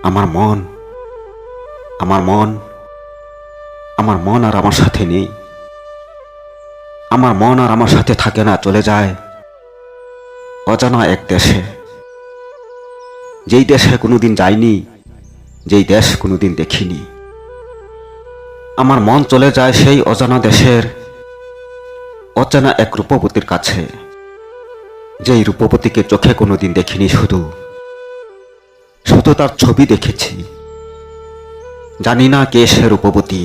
আমার মন আমার মন আমার মন আর আমার সাথে নেই। আমার মন আর আমার সাথে থাকে না, চলে যায় অজানা এক দেশে। যেই দেশে কোনোদিন যাইনি, যেই দেশ কোনোদিন দেখিনি। আমার মন চলে যায় সেই অজানা দেশের অজানা এক রূপবতীর কাছে, যেই রূপবতীকে চোখে কোনোদিন দেখিনি, শুধু শুধু তার ছবি দেখেছি। জানি না কে সে রূপবতী,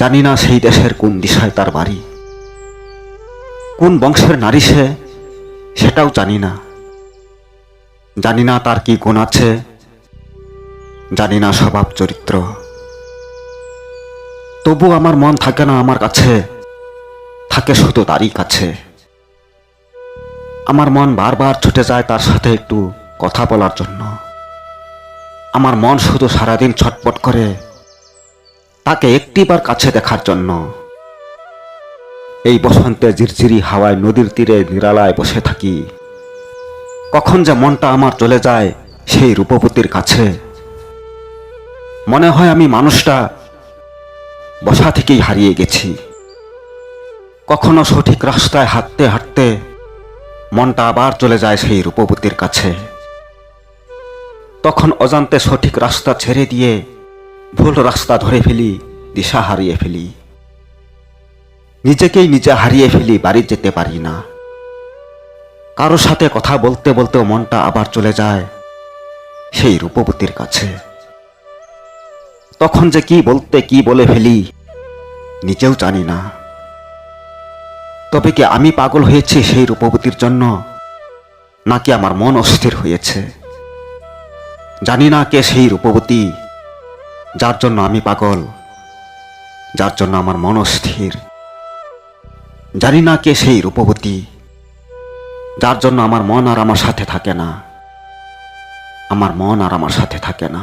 জানি না সেই দেশের কোন দিশায় তার বাড়ি, কোন বংশের নারী সে, সেটাও জানি না। জানি না তার কি গুণ আছে, জানি না স্বভাব চরিত্র। তবু আমার মন থাকে না আমার কাছে, থাকে শুধু তারই কাছে। আমার মন বারবার ছুটে যায় তার সাথে একটু কথা বলার জন্য। আমার মন শুধু সারাদিন ছটপট করে তাকে একটিবার কাছে দেখার জন্য। এই বসন্তে ঝিরঝিরি হাওয়ায় নদীর তীরে নিরালায় বসে থাকি। কখন যে মনটা আমার চলে যায় সেই রূপবতীর কাছে। মনে হয় আমি মানুষটা বসা থেকেই হারিয়ে গেছি। কখনো সঠিক রাস্তায় হাঁটতে হাঁটতে মনটা আবার চলে যায় সেই রূপবতীর কাছে। তখন অজান্তে সঠিক রাস্তা ছেড়ে দিয়ে ভুল রাস্তা ধরে ফেলি, দিশা হারিয়ে ফেলি। নিজেকেই নিজে হারিয়ে ফেলি, বাড়ি যেতে পারি না। কারো সাথে কথা বলতে বলতেও মনটা আবার চলে যায় সেই রূপবতীর কাছে। তখন যে কি বলতে কি বলে ফেলি নিজেও জানি না। তবে কি আমি পাগল হয়েছি সেই রূপবতীর জন্য, নাকি আমার মন অস্থির হয়েছে? জানি না কে সেই রূপবতী, যার জন্য আমি পাগল, যার জন্য আমার মন অস্থির। জানি না কে সেই রূপবতী, যার জন্য আমার মন আর আমার সাথে থাকে না। আমার মন আর আমার সাথে থাকে না।